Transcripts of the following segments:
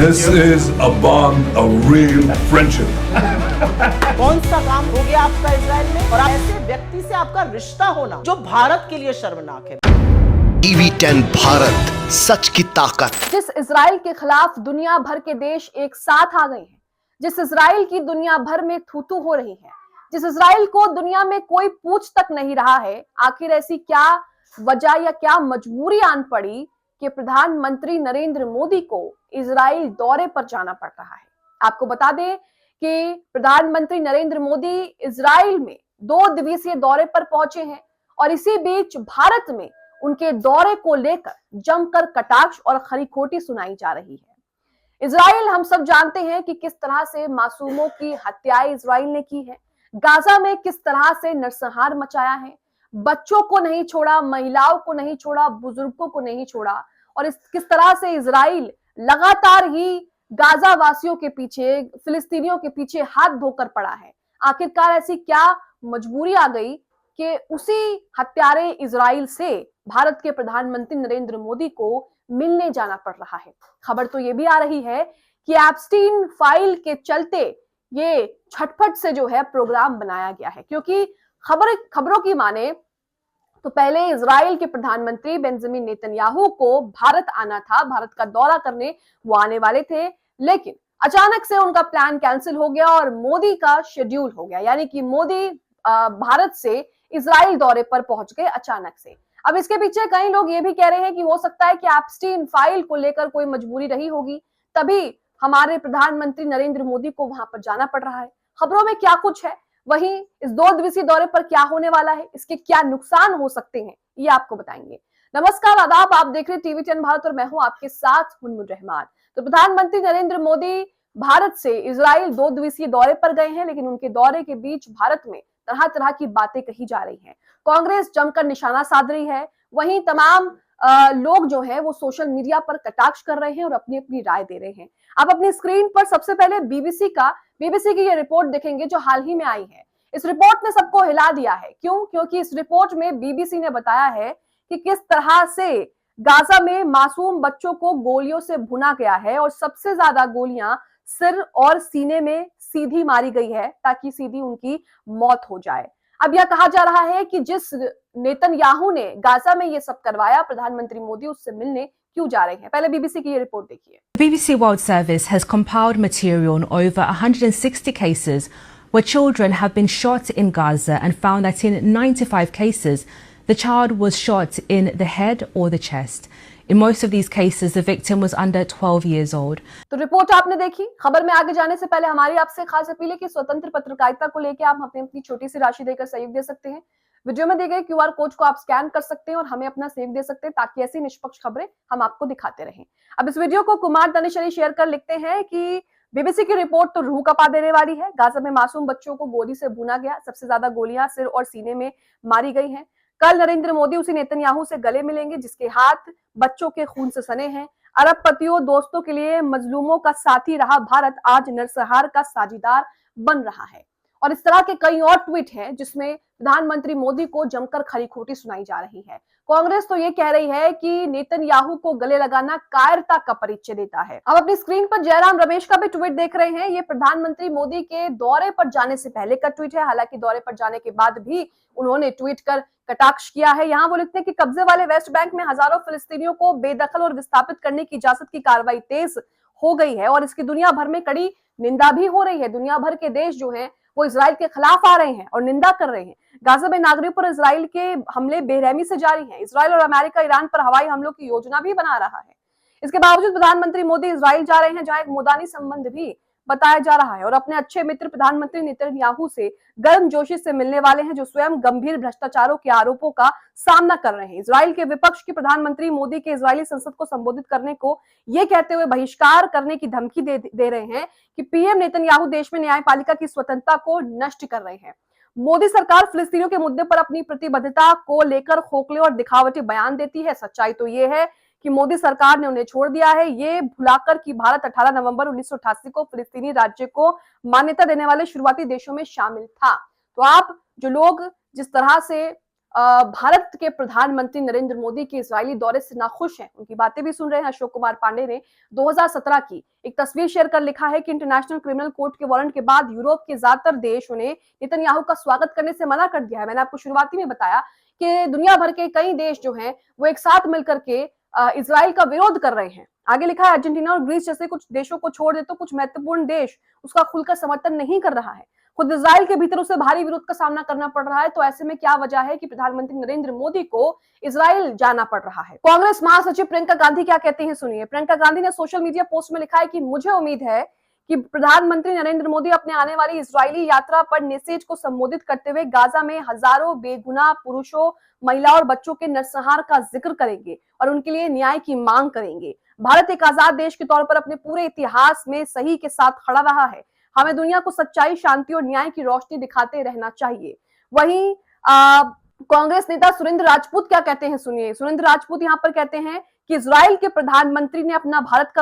This is a bond of real friendship. कौन सा काम हो गया आपका इजराइल में और ऐसे व्यक्ति से आपका रिश्ता होना जो भारत के लिए शर्मनाक है। टीवी 10 भारत, सच की ताकत। जिस इजराइल के खिलाफ दुनिया भर के देश एक साथ आ गए हैं, जिस इजराइल की दुनिया भर में थू-थू हो रही है, जिस इजराइल को दुनिया में कोई पूछ तक नहीं रहा है, आखिर ऐसी क्या वजह या क्या मजबूरी आन पड़ी कि प्रधानमंत्री नरेंद्र मोदी को इजराइल दौरे पर जाना पड़ रहा है। आपको बता दें कि प्रधानमंत्री नरेंद्र मोदी इजराइल में 2 दिवसीय दौरे पर पहुंचे हैं और इसी बीच भारत में उनके दौरे को लेकर जमकर कटाक्ष और खरी-खोटी सुनाई जा रही है। इजराइल हम सब जानते हैं कि किस तरह से मासूमों की हत्याएं इजराइल ने की है, गाजा में किस तरह से नरसंहार मचाया है, बच्चों को नहीं छोड़ा, महिलाओं को नहीं छोड़ा, बुजुर्गों को नहीं छोड़ा और किस तरह से इजराइल लगातार ही गाजा वासियों के पीछे, फिलिस्तीनियों के पीछे हाथ धोकर पड़ा है। आखिरकार ऐसी क्या मजबूरी आ गई कि उसी हत्यारे इजराइल से भारत के प्रधानमंत्री नरेंद्र मोदी को मिलने जाना पड़ रहा है। खबर तो ये भी आ रही है कि एप्स्टीन फाइल के चलते ये झटपट से जो है प्रोग्राम बनाया गया है, क्योंकि खबरों की माने तो पहले इजराइल के प्रधानमंत्री बेंजामिन नेतन्याहू को भारत आना था, भारत का दौरा करने वो आने वाले थे, लेकिन अचानक से उनका प्लान कैंसिल हो गया और मोदी का शेड्यूल हो गया, यानी कि मोदी भारत से इजराइल दौरे पर पहुंच गए अचानक से। अब इसके पीछे कई लोग ये भी कह रहे हैं कि हो सकता है कि एप्स्टीन फाइल को लेकर कोई मजबूरी रही होगी, तभी हमारे प्रधानमंत्री नरेंद्र मोदी को वहां पर जाना पड़ रहा है। खबरों में क्या कुछ है, वहीं इस 2 दिवसीय दौरे पर क्या होने वाला है, इसके क्या नुकसान हो सकते हैं, ये आपको बताएंगे। नमस्कार, आदाब, आप देख रहे हैं टीवी 10 भारत और मैं हूं आपके साथ मुनमुन रहमान। तो प्रधानमंत्री नरेंद्र मोदी भारत से इजराइल 2 दिवसीय दौरे पर गए हैं, लेकिन उनके दौरे के बीच भारत में तरह तरह की बातें कही जा रही हैं। कांग्रेस जमकर निशाना साध रही है, वहीं तमाम लोग जो है वो सोशल मीडिया पर कटाक्ष कर रहे हैं और अपनी अपनी राय दे रहे हैं। आप अपनी स्क्रीन पर सबसे पहले बीबीसी की ये रिपोर्ट देखेंगे जो हाल ही में आई है। इस रिपोर्ट ने सबको हिला दिया है। क्यों? क्योंकि इस रिपोर्ट में बीबीसी ने बताया है कि किस तरह से गाजा में मासूम बच्चों को गोलियों से भुना गया है और सबसे ज्यादा गोलियां सिर और सीने में सीधी मारी गई है ताकि सीधी उनकी मौत हो जाए। अब यह कहा जा रहा है कि जिस नेतन्याहू ने गाजा में ये सब करवाया, प्रधानमंत्री मोदी उससे मिलने क्यों जा रहे हैं। पहले बीबीसी की ये रिपोर्ट देखिए। BBC World Service has compiled material on over 160 cases where children have been shot in Gaza and found that in 95 cases the child was shot in the head or the chest. In most of these cases, the victim was under 12 years old. तो report आपने देखी। खबर में आगे जाने से पहले हमारी आपसे खास अपील है कि स्वतंत्र पत्रकारिता को लेकर आप हमें अपनी छोटी सी राशि देकर सहयोग दे सकते हैं। वीडियो में दिए गए QR कोड को आप स्कैन कर सकते हैं और हमें अपना सहयोग दे सकते हैं ताकि ऐसी निष्पक्ष खबरें हम आपको दिखाते रहें। अब इस वीडियो को कुमार दानिशरी शेयर कर लिखते हैं कि बीबीसी की रिपोर्ट तो रूह कपा देने वाली है। गाजा में मासूम बच्चों को गोली से भुना गया, सबसे ज्यादा गोलियां सिर और सीने में मारी गई हैं। कल नरेंद्र मोदी उसी नेतन्याहू से गले मिलेंगे जिसके हाथ बच्चों के खून से सने हैं। अरबपतियों, दोस्तों के लिए मजलूमों का साथी रहा भारत, आज नरसंहार का साझीदार बन रहा है। और इस तरह के कई और ट्वीट हैं जिसमें प्रधानमंत्री मोदी को जमकर खरी-खोटी सुनाई जा रही है। कांग्रेस तो ये कह रही है कि नेतन्याहू को गले लगाना कायरता का परिचय देता है। अब अपनी स्क्रीन पर जयराम रमेश का भी ट्वीट देख रहे हैं। ये प्रधानमंत्री मोदी के दौरे पर जाने से पहले का ट्वीट है, हालांकि दौरे पर जाने के बाद भी उन्होंने ट्वीट कर कटाक्ष किया है। यहाँ वो लिखते हैं कि कब्जे वाले वेस्ट बैंक में हजारों फिलिस्तीनियों को बेदखल और विस्थापित करने की इजाजत की कार्रवाई तेज हो गई है और इसकी दुनिया भर में कड़ी निंदा भी हो रही है। दुनिया भर के देश जो है वो इजराइल के खिलाफ आ रहे हैं और निंदा कर रहे हैं। गाजा में नागरिकों पर इजराइल के हमले बेरहमी से जारी हैं। इजराइल और अमेरिका ईरान पर हवाई हमलों की योजना भी बना रहा है। इसके बावजूद प्रधानमंत्री मोदी इजराइल जा रहे हैं जहां एक मुदानी संबंध भी बताया जा रहा है और अपने अच्छे मित्र प्रधानमंत्री नेतन्याहू से गर्मजोशी से मिलने वाले हैं जो स्वयं गंभीर भ्रष्टाचारों के आरोपों का सामना कर रहे हैं। इजराइल के विपक्ष की प्रधानमंत्री मोदी के इजरायली संसद को संबोधित करने को ये कहते हुए बहिष्कार करने की धमकी दे रहे हैं कि पीएम नेतन्याहू देश में न्यायपालिका की स्वतंत्रता को नष्ट कर रहे हैं। मोदी सरकार फिलिस्तीनियों के मुद्दे पर अपनी प्रतिबद्धता को लेकर खोखले और दिखावटी बयान देती है। सच्चाई तो ये है कि मोदी सरकार ने उन्हें छोड़ दिया है, ये भुलाकर कि भारत 18 नवंबर 1988 को फिलिस्तीनी राज्य को मान्यता देने वाले शुरुआती देशों में शामिल था। तो आप जो लोग जिस तरह से भारत के प्रधानमंत्री नरेंद्र मोदी के इजरायली दौरे से नाखुश हैं। उनकी बातें भी सुन रहे हैं। अशोक कुमार पांडे ने 2017 की एक तस्वीर शेयर कर लिखा है कि इंटरनेशनल क्रिमिनल कोर्ट के वारंट के बाद यूरोप के ज्यादातर देशों ने नेतन्याहू का स्वागत करने से मना कर दिया है। मैंने आपको शुरुआती में बताया कि दुनिया भर के कई देश जो हैं वो एक साथ मिलकर के इजराइल का विरोध कर रहे हैं। आगे लिखा है, अर्जेंटीना और ग्रीस जैसे कुछ देशों को छोड़ दे तो कुछ महत्वपूर्ण देश उसका खुलकर समर्थन नहीं कर रहा है। खुद इजराइल के भीतर उसे भारी विरोध का सामना करना पड़ रहा है। तो ऐसे में क्या वजह है कि प्रधानमंत्री नरेंद्र मोदी को इजराइल जाना पड़ रहा है? कांग्रेस महासचिव प्रियंका गांधी क्या कहती हैं, सुनिए। प्रियंका गांधी ने सोशल मीडिया पोस्ट में लिखा है कि मुझे उम्मीद है कि प्रधानमंत्री नरेंद्र मोदी अपने आने वाली इजरायली यात्रा पर नेसेज को संबोधित करते हुए गाजा में हजारों बेगुनाह पुरुषों, महिलाओं और बच्चों के नरसंहार का जिक्र करेंगे और उनके लिए न्याय की मांग करेंगे। भारत एक आजाद देश के तौर पर अपने पूरे इतिहास में सही के साथ खड़ा रहा है। हमें दुनिया को सच्चाई, शांति और न्याय की रोशनी दिखाते रहना चाहिए। वहीं कांग्रेस नेता सुरेंद्र राजपूत क्या कहते हैं, सुनिए। सुरेंद्र राजपूत यहाँ पर कहते हैं कि इजराइल के प्रधानमंत्री ने अपना भारत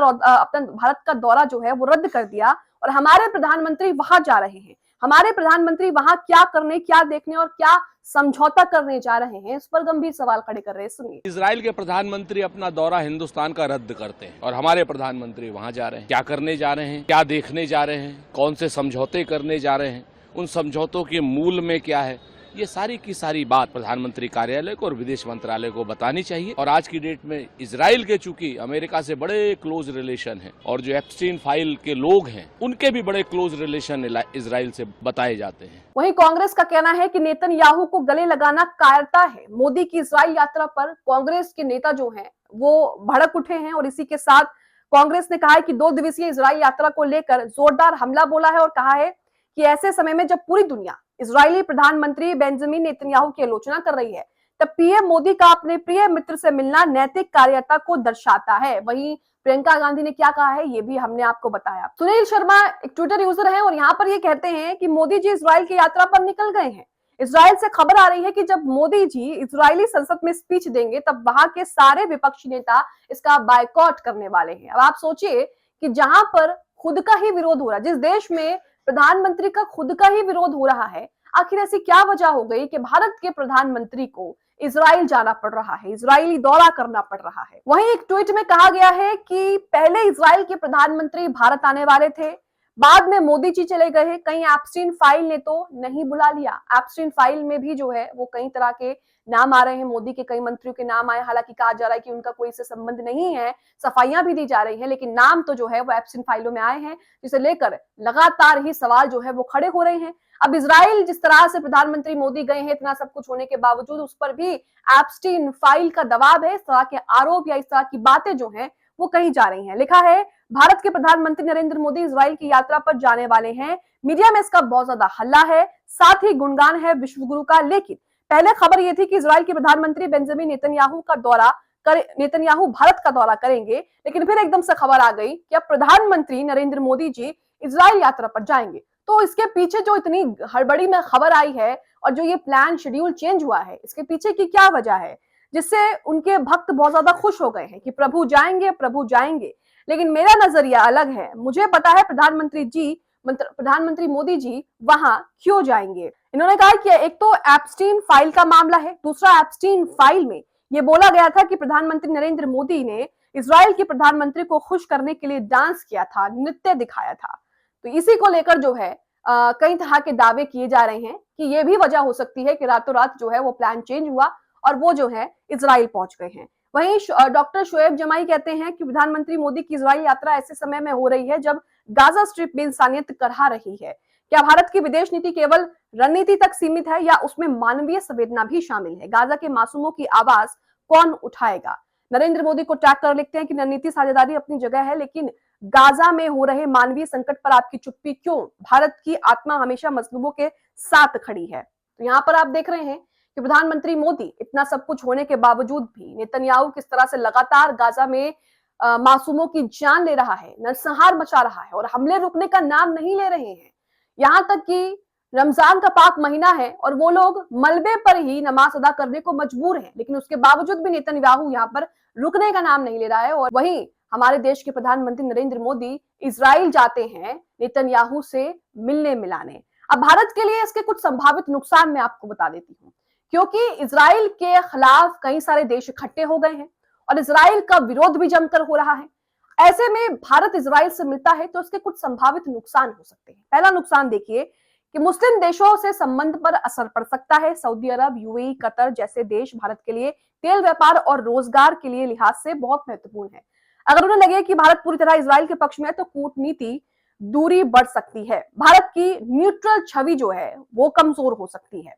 का दौरा जो है वो रद्द कर दिया और हमारे प्रधानमंत्री वहां जा रहे हैं। हमारे प्रधानमंत्री वहां क्या करने, क्या देखने और क्या समझौता करने जा रहे हैं, इस पर गंभीर सवाल खड़े कर रहे हैं। सुनिए। इजराइल के प्रधानमंत्री अपना दौरा हिंदुस्तान का रद्द करते हैं और हमारे प्रधानमंत्री वहां जा रहे हैं। क्या करने जा रहे हैं, क्या देखने जा रहे हैं, कौन से समझौते करने जा रहे हैं, उन समझौतों के मूल में क्या है, ये सारी की सारी बात प्रधानमंत्री कार्यालय को और विदेश मंत्रालय को बतानी चाहिए। और आज की डेट में इजराइल के चूंकि अमेरिका से बड़े क्लोज रिलेशन है और जो एप्स्टीन फाइल के लोग हैं उनके भी बड़े क्लोज रिलेशन इजराइल से बताए जाते हैं। वहीं कांग्रेस का कहना है कि नेतन्याहू को गले लगाना कायरता है। मोदी की इजराइल यात्रा पर कांग्रेस के नेता जो हैं वो भड़क उठे हैं और इसी के साथ कांग्रेस ने कहा है कि 2 दिवसीय इजराइल यात्रा को लेकर जोरदार हमला बोला है और कहा है कि ऐसे समय में जब पूरी दुनिया इजरायली प्रधानमंत्री बेंजामिन नेतन्याहू की आलोचना कर रही है तब पीएम मोदी का अपने प्रिय मित्र से मिलना नैतिक कार्यता को दर्शाता है। वहीं प्रियंका गांधी ने क्या कहा है ये भी हमने आपको बताया। सुनील शर्मा एक ट्विटर यूजर है और यहाँ पर ये कहते हैं कि मोदी जी इजराइल की यात्रा पर निकल गए हैं। इजराइल से खबर आ रही है कि जब मोदी जी इजरायली संसद में स्पीच देंगे तब वहां के सारे विपक्षी नेता इसका बायकॉट करने वाले हैं। अब आप सोचिए कि जहां पर खुद का ही विरोध हो रहा है, जिस देश में प्रधानमंत्री का खुद का ही विरोध हो रहा है, आखिर ऐसी क्या वजह हो गई कि भारत के प्रधानमंत्री को इजराइल जाना पड़ रहा है, इजरायली दौरा करना पड़ रहा है। वहीं एक ट्वीट में कहा गया है कि पहले इजराइल के प्रधानमंत्री भारत आने वाले थे, बाद में मोदी जी चले गए। कहीं एप्स्टीन फाइल ने तो नहीं बुला लिया। एप्स्टीन फाइल में भी जो है वो कई तरह के नाम आ रहे हैं, मोदी के कई मंत्रियों के नाम आए। हालांकि कहा जा रहा है कि उनका कोई इससे संबंध नहीं है, सफाइयां भी दी जा रही हैं, लेकिन नाम तो जो है वो एप्स्टीन फाइलों में आए हैं, जिसे लेकर लगातार ही सवाल जो है वो खड़े हो रहे हैं। अब इजराइल जिस तरह से प्रधानमंत्री मोदी गए हैं, इतना सब कुछ होने के बावजूद उस पर भी एप्स्टीन फाइल का दबाव है। इस तरह के आरोप या इस तरह की बातें जो हैं वो कही जा रही हैं। लिखा है, भारत के प्रधानमंत्री नरेंद्र मोदी इजराइल की यात्रा पर जाने वाले हैं। मीडिया में इसका बहुत ज्यादा हल्ला है, साथ ही गुणगान है विश्वगुरु का। लेकिन पहले खबर यह थी कि इजराइल के प्रधानमंत्री बेंजामिन नेतन्याहू भारत का दौरा करेंगे, लेकिन फिर एकदम से खबर आ गई कि अब प्रधानमंत्री नरेंद्र मोदी जी इजराइल यात्रा पर जाएंगे। तो इसके पीछे जो इतनी हड़बड़ी में खबर आई है और जो ये प्लान शेड्यूल चेंज हुआ है, इसके पीछे की क्या वजह है जिससे उनके भक्त बहुत ज्यादा खुश हो गए हैं कि प्रभु जाएंगे, प्रभु जाएंगे। लेकिन मेरा नजरिया अलग है। मुझे पता है प्रधानमंत्री मोदी जी वहां क्यों जाएंगे। इन्होंने कहा कि एक तो एप्स्टीन फाइल का मामला है, दूसरा एप्स्टीन फाइल में यह बोला गया था कि प्रधानमंत्री नरेंद्र मोदी ने इजराइल के प्रधानमंत्री को खुश करने के लिए डांस किया था, नृत्य दिखाया था। तो इसी को लेकर जो है कई तरह के दावे किए जा रहे हैं कि यह भी वजह हो सकती है कि रातों रात जो है वो प्लान चेंज हुआ और वो जो है इजराइल पहुंच गए हैं। वहीं डॉक्टर शोएब जमाई कहते हैं कि प्रधानमंत्री मोदी की इजराइल यात्रा ऐसे समय में हो रही है जब गाजा स्ट्रिप बेइंसानियत करहा रही है। क्या भारत की विदेश नीति केवल रणनीति तक सीमित है या उसमें मानवीय संवेदना भी शामिल है? गाजा के मासूमों की आवाज कौन उठाएगा? नरेंद्र मोदी को टैग कर लिखते हैं कि रणनीति साझेदारी अपनी जगह है, लेकिन गाजा में हो रहे मानवीय संकट पर आपकी चुप्पी क्यों? भारत की आत्मा हमेशा मजलूमों के साथ खड़ी है। तो यहाँ पर आप देख रहे हैं कि प्रधानमंत्री मोदी इतना सब कुछ होने के बावजूद भी नेतन्याहू किस तरह से लगातार गाजा में मासूमों की जान ले रहा है, नरसंहार मचा रहा है और हमले रुकने का नाम नहीं ले रहे हैं। यहाँ तक कि रमजान का पाक महीना है और वो लोग मलबे पर ही नमाज अदा करने को मजबूर हैं, लेकिन उसके बावजूद भी नेतन्याहू यहाँ पर रुकने का नाम नहीं ले रहा है। और वहीं हमारे देश के प्रधानमंत्री नरेंद्र मोदी इजराइल जाते हैं नेतन्याहू से मिलने मिलाने। अब भारत के लिए इसके कुछ संभावित नुकसान मैं आपको बता देती हूँ क्योंकि इजराइल के खिलाफ कई सारे देश इकट्ठे हो गए हैं और इजराइल का विरोध भी जमकर हो रहा है। ऐसे में भारत इजराइल से मिलता है तो उसके कुछ संभावित नुकसान हो सकते हैं। पहला नुकसान देखिए कि मुस्लिम देशों से संबंध पर असर पड़ सकता है। सऊदी अरब, यूएई, कतर जैसे देश भारत के लिए तेल व्यापार और रोजगार के लिए लिहाज से बहुत महत्वपूर्ण है। अगर उन्हें लगे कि भारत पूरी तरह इजराइल के पक्ष में है तो कूटनीति दूरी बढ़ सकती है। भारत की न्यूट्रल छवि जो है वो कमजोर हो सकती है।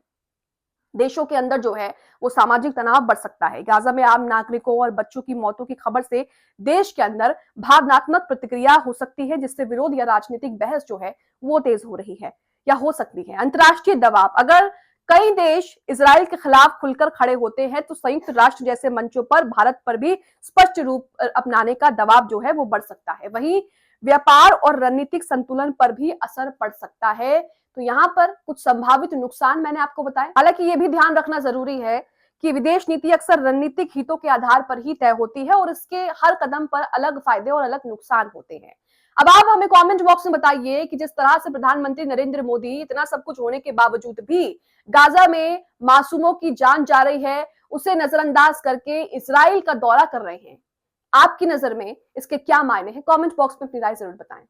देशों के अंदर जो है वो सामाजिक तनाव बढ़ सकता है। गाजा में आम नागरिकों और बच्चों की मौतों की खबर से देश के अंदर भावनात्मक प्रतिक्रिया हो सकती है, जिससे विरोध या राजनीतिक बहस जो है वो तेज हो रही है या हो सकती है। अंतर्राष्ट्रीय दबाव, अगर कई देश इजराइल के खिलाफ खुलकर खड़े होते हैं तो संयुक्त राष्ट्र जैसे मंचों पर भारत पर भी स्पष्ट रूप अपनाने का दबाव जो है वो बढ़ सकता है। वहीं व्यापार और रणनीतिक संतुलन पर भी असर पड़ सकता है। तो यहाँ पर कुछ संभावित नुकसान मैंने आपको बताए। हालांकि ये भी ध्यान रखना जरूरी है कि विदेश नीति अक्सर रणनीतिक हितों के आधार पर ही तय होती है और इसके हर कदम पर अलग फायदे और अलग नुकसान होते हैं। अब आप हमें कमेंट बॉक्स में बताइए कि जिस तरह से प्रधानमंत्री नरेंद्र मोदी इतना सब कुछ होने के बावजूद भी गाजा में मासूमों की जान जा रही है, उसे नजरअंदाज करके इजराइल का दौरा कर रहे हैं, आपकी नजर में इसके क्या मायने हैं? कमेंट बॉक्स में अपनी राय जरूर बताएं।